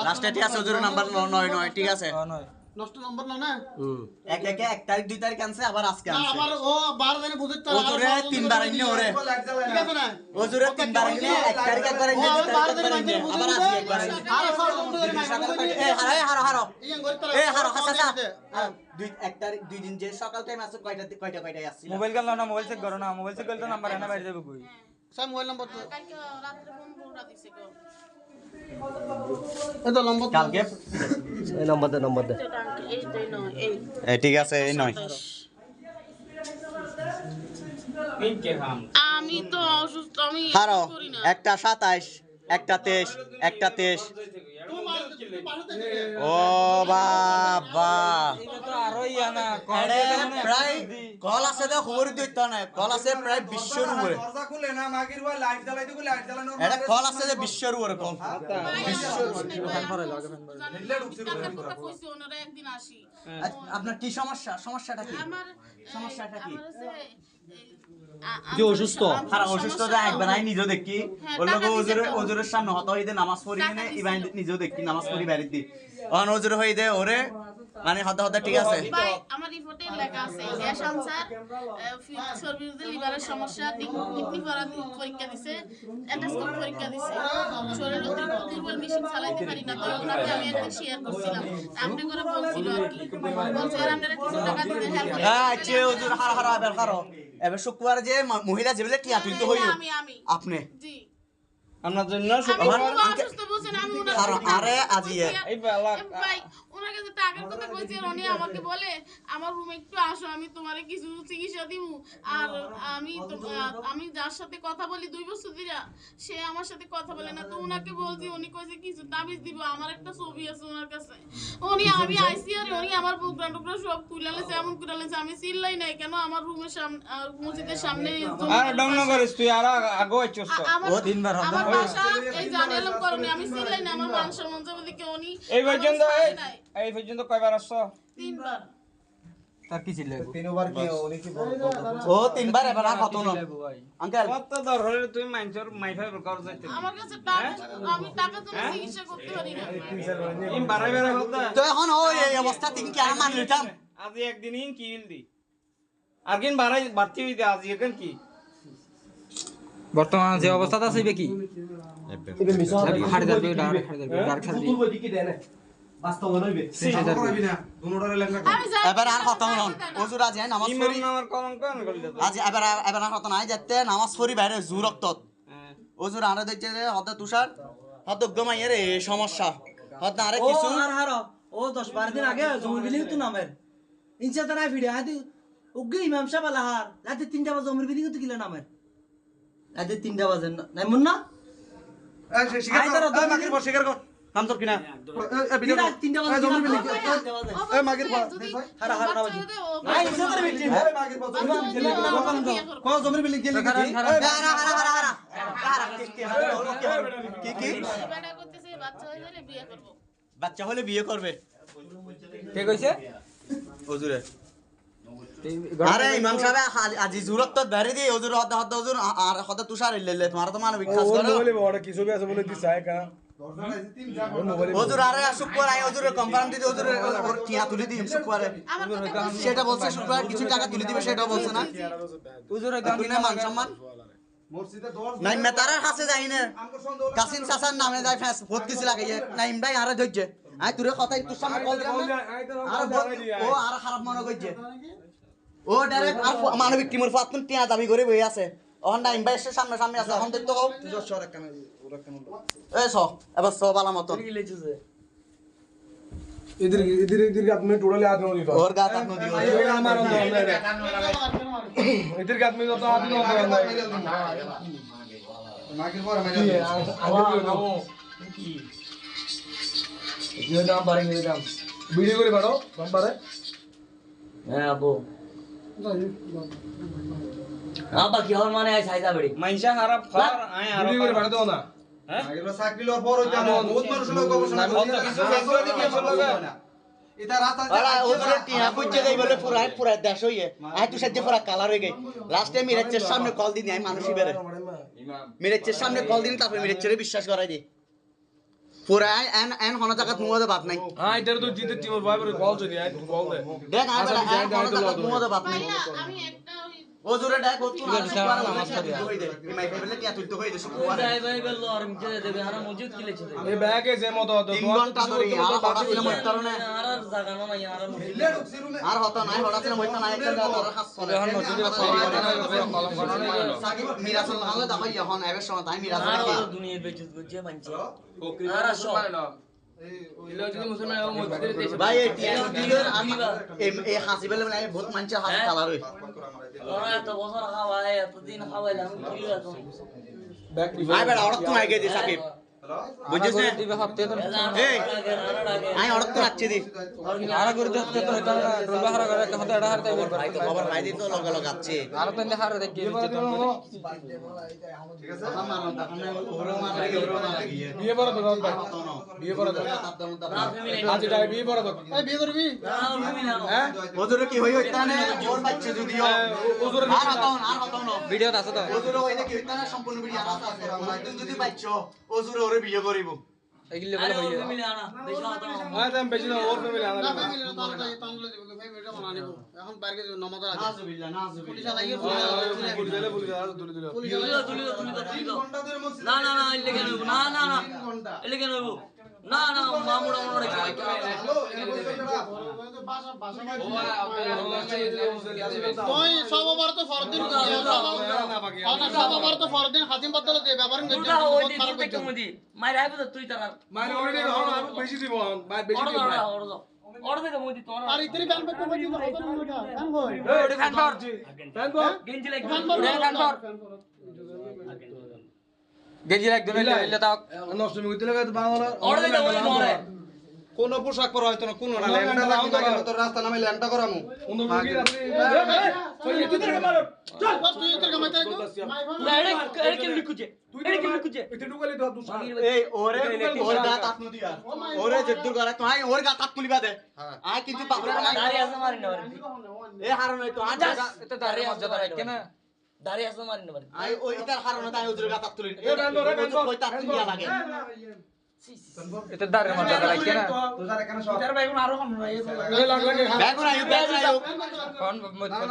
লাস্টে ঠিক আছে ওজোর নাম্বার 9 ঠিক আছে নষ্ট নাম্বার না এক তারিখ 2 তারিখ আনছে আবার আজকে আনছে আবার ও 12 দিনে বুঝতে ওজোরে 3 বার আইনে ওরে ঠিক আছে না ওজোরে 3 বার আইনে এক তারিখ একবার আইনে 2 তারিখ একবার আইনে আবার আজকে একবার আইনে আরে সব বন্ধ করে না হারো ইয়া করতে হারো হাসা এক তারিখ 2 দিন যে সকাল টাইম আছে কয়টায় আসছিল মোবাইল গেল না মোবাইল চেক করো না মোবাইল চেক করলে নাম্বার এনে বাইরে যাবে কই সব মোবাইল নাম্বার তো কালকে রাতে ফোন বউরা দিছে গো এটা নম্বর কালকে এই নাম্বার দে এই তো নয় এই ঠিক আছে এই 9 আমি তো অসুস্থ আমি হারো করি না একটা 27 একটা 23 একটা 23 ও বাবা এটা তো আরো ইয়া না প্রায় কল আছে দে খবর দিত না কল আছে প্রায় 20 এর উপরে দরজা খুলে না মাগির ওই লাইট জ্বালাই দিও লাইট জ্বালানো এটা কল আছে যে 20 এর উপরে কল একদিন আসি আপনার কি সমস্যাটা কি আমার সমস্যাটা কি যে অসুস্থ আর অসুস্থ যা একবার আই নিজে দেখি ওর লোক ওজোরের সামনে হত হইতে নামাজ পড়ি না ইবান নিজে দেখি নামাজ পড়ি বাইরে দি অন ওজোর হই দে ওরে মানে হতে ঠিক আছে ভাই আমার রিপোর্টে লেখা আছে গ্যাস আনসার সর্বিরুদ্ধে লিভারের সমস্যা কিডনি পরীক্ষা দিছে এন্ডোস্কোপ পরীক্ষা দিছে শরীরের দুর্বল মেশিন চালাইতে পারি না তো ওনাকে আমি একদিন শেয়ার করছিলাম আপনি করে বলছিল আর কি বলছে আর আপনারা কিছু টাকা দিতে হেল্প করতে হ্যাঁ আচ্ছা ওজোর হারা এবার হারো এবার শুক্রবার যে মহিলা যেবলে টিয়া তুলতে হইল আমি আপনি জি আপনার জন্য আমার অসুস্থ বলছেন আমি ওনার আরে আজিয়ে এই বেলা ভাই ওনার কাছে টাকার কথা কইছি আর উনি আমাকে বলে আমার রুমে একটু আসো আমি তোমারে কিছু চিকিৎসা দিব আর আমি যার সাথে কথা বলি 2 বছর ধরে সে আমার সাথে কথা বলে না তো উনাকে বলছি উনি কইছে কিছু তাবিজ দিব আমার একটা ছবি আছে ওনার কাছে আমি আইসি আর উনি আমার বুকরা টুকরা সব কুলালেছে এমন কুলালেছে আমি চিল্লাই নাই কেন আমার রুমের সামনে মসজিদের সামনে আর ডং না করিস তুই আর আগে আইছস ও দিনবার আমার বাসা এই জানেলাম করনি আমি চিল্লাই না আমার মান সম্মান বলি কি উনি এই পর্যন্ত কয়বার আসছো 3 বার তার কি ছিল তিনবার কি উনি কি ও তিনবার এবার আর কত না আঙ্কেল কত দর হলে তুমি মাইনছর মাইফাই কর যাইতে আমার কাছে টাকা আমি টাকা তো চিকিৎসা করতে পারি না ইম বারে বারে হতা তো এখন ওই এই অবস্থা তিন কি আর মান লইতাম আজ একদিন কি হিলদি আরকিন বাড়াই বাড়তি হইতে আজ এখন কি বর্তমান যে অবস্থাতে আছে কি হাড় দাবি ডার খালি বাস্তব নইবে করবি না দুনোটারে লেখা আমি যাই এবার আর কত না ওজুর আজ নামাজ পড়ি ইমান আমার কলঙ্ক করি দাও আজ এবার আর কত নাই যেতে নামাজ পড়ি বাইরে জোর রক্ত ওজুর আরে দেখছে যে হতে তুষার হতে গমাইয়ের এই সমস্যা হতে আরে কিছু আর হারো ও 10-12 দিন আগে জমির বিলিং তো নামের ইনসা তারা ভিডিও আদি উগ্গে ইমাম সাহেব আলাহার রাতে 3টা বাজে জমির বিলিং তো কিলা নামের রাতে 3টা বাজে নাই মন না এই শিকার কর মাগির বস শিকার কর কাম তোর কিনা এই ভিডিও 3টা বাজে জমির বিলিং এই মাগির বস হারা না বাজে আই ইনসা তারা ভিডিও এই মাগির বস কো জমির বিলিং গেলি কি কি কি বেটা করতেছে বাচ্চা হয়ে গেলে বিয়ে করব বাচ্চা হলে বিয়ে করবে কে কইছে ওজুরে আরে ইমাম সাহেব আজি জুরত তো ধরে দি ওজুর হতে ওজুর আর হতে তুষার ইল্লে তোমার তো মানবিক কাজ করো বলে বড় কিছু বি আছে বলে দিছায় কা ওজুর আরে শুক্রবার আই ওজুর কনফার্ম দিতে ওজুর টিয়া তুলে দিই শুক্রবারে সেটা বলছে শুক্রবার কিছু টাকা তুলে দিবে সেটা বলছে না হুজুর কিনা মান সম্মান মসজিদে দর নাই মেতারার কাছে যাই না কাসিম চাচার নামে যাই ফেস ভোট দিছি লাগে নাইম ভাই আরে ধৈর্য আই তোরে কথাই তোর সামনে কল দিলাম আর ও আর খারাপ মনে কইছে ও ডাইরেক্ট আর মানবিক টিমের ফাতুন টিয়া দাবি করে বই আছে ওহন নাইম ভাই এসে সামনে সামনে আছে এখন দেখতে কও তুই সর একখানে ওরা কেন এই স এবার স বালা মত इधर आप में टोटली हाथ नहीं ওর গা তাক নদী हमारा इधर का आदमी तो हाथ नहीं होता मागिर पर मैं ये दाम बारेंगे ये दाम वीडियो করে বাড়ো কম পারে হ্যাঁ আবু আবা কি হল মানে আইসা বড়ি মাইনসা খারাপ খার আয় আর ভিডিও করে বাড়ো দাও না হ্যাঁ মাগির চাকরি লওয়ার পর হইতা না বহুত মানুষ লোক গবেষণা কত কিছু দেখো দেখি লাগা এটা রাত আলা ওজুর টিয়া কইছে যাই বলে পুরা দেশ হইয়ে আই তুই সাজে পুরা কালার হয়ে গই লাস্টে মিরাজের সামনে কল দিন আই মানুষই বেরে মিরাজের সামনে কল দিন তারপরে মিরাজের বিশ্বাস করাই দি পুরা এন হন জায়গাত মুওদে বাত নাই এটার তো জিতে টিমের ভাই বলে বল যদি বল দে দেখ আই বেটা এন হন জায়গাত মুওদে বাত নাই ভাইয়া আমি একটা ও জোরে দেখ ও তুই নামাজ পড়ি মাই ফেবলে টিয়া তুই তো হই দে শুক্রবার যাই ভাই বলল আর মিটে দেবে আর মসজিদ কি লেছে এই ব্যাগে যে মত হতো 3 ঘন্টা ধরে আর হঠাৎ ছিল মই কারণে আর জাগানো নাই আর মসজিদ আর হতো নাই হঠাৎ ছিল মই নাই একটা তোর হাস চলে এখন মসজিদে কলম কলম সাকিব মিরাসল নালে দাখাই এখন এবে সময় তাই মিরাসল আর কি দুনিয়ার বেজুত গজে মানছে আর ভাই এই টিএনটির এই হাসিবেলে মানে বহুত মানছে হাস কালার হই ওরা এত বছর খাওয়ায় এতদিন খাওয়াইলাম কি এত ব্যাগ আই বেটা অড়ত তো আগে দি সাকিব বুঝছিস না দিবে হপ্তে তো এই আই অড়ত তো রাখছি দি আর করে দেখতে তো এটা রুবা হারা করে কথা এটা হারতে ভাই তো খবর ভাই দি তো লগে লগে আছে আর তো হার দেখি নিচে তো বিয়ে বড় তো ভাই বিয়ে বড় তো আজ যাই বিয়ে বড় তো এই বিয়ে করবি হ্যাঁ ওজুরে কি হই হইতানে জোর পাচ্ছে যদিও ওজুরে আর হতাও না ভিডিও আছে তো ওজুরে হইলে কি হইতানে সম্পূর্ণ ভিডিও আছে তুই যদি পাচ্ছো ওজুরে ওরে বিয়ে করিব এগুলি বলে হই মিলে আনা বেশি না তো হ্যাঁ তুমি বেশি না ওর ফ্যামিলি না আনা ফ্যামিলি না তাহলে তাই তাহলে দিব ফ্যামিলিটা বানা নিব এখন বাইরে নমাদার আছে নাজুবিল্লাহ পুলিশ নাজুবিল্লাহ লাগিয়ে পুলিশ দিলে পুলিশ আর তুলে দিল না না না এলে কেন হইব না না না এলে কেন হইব না না মামুড়া মনে রাখি তুই সবার তো ফরদিন সবার তো ফরদিন হাজিম বদল দে ব্যবহার দুটা ওই দিন দুটা কেমদি মাইরা আইব তুই তারা মানে অলরেডি হন আর বেশি দিব ভাই বেশি দিব অর্ডার দে মদি তোমার আর ইতরি ব্যান করতে বলি তো কত মিনিটা ফ্যান কই ওডি ফ্যান কর ফ্যান কর গেঞ্জি লাগবে ফ্যান কর ফ্যান কর গেঞ্জি লাগ দিলে ইলে তাও নষ্ট হইতে লাগে তো বাংলা অর্ডার দে ওই মরে কোন পোশাক পরা হয়তো না কোন না ল্যান্ডা লাগি না কেন তোর রাস্তা নামে ল্যান্ডা করামু কোন মুগি আপনি তুই ইতরি কামাইতে মাই ফোন এড়ে কেন লিখুছে এড়ে কেন লিখুছে এটা ঢুকালে তো দুসা এই ওরে ওর গা তাত নদি আর ওরে জেদ্দুর গরা তো আই ওর গা তাত তুলিবা দে আই কিন্তু বাপরে দাঁড়িয়ে আছে মারি না এ হারন তো আজ এটা দাঁড়িয়ে মর্যাদা রাখে না দাঁড়িয়ে আছে মারি না আই ওই ইতার হারন তাই ওর গা তাত তুলিন এ ব্যান ধরে ব্যান ধর কই তাত তুলিয়া লাগে এটা দাঁড়িয়ে মর্যাদা রাখে না তোর এখানে সব এ লাগ লাগে ব্যাগ না কোন মধ্যে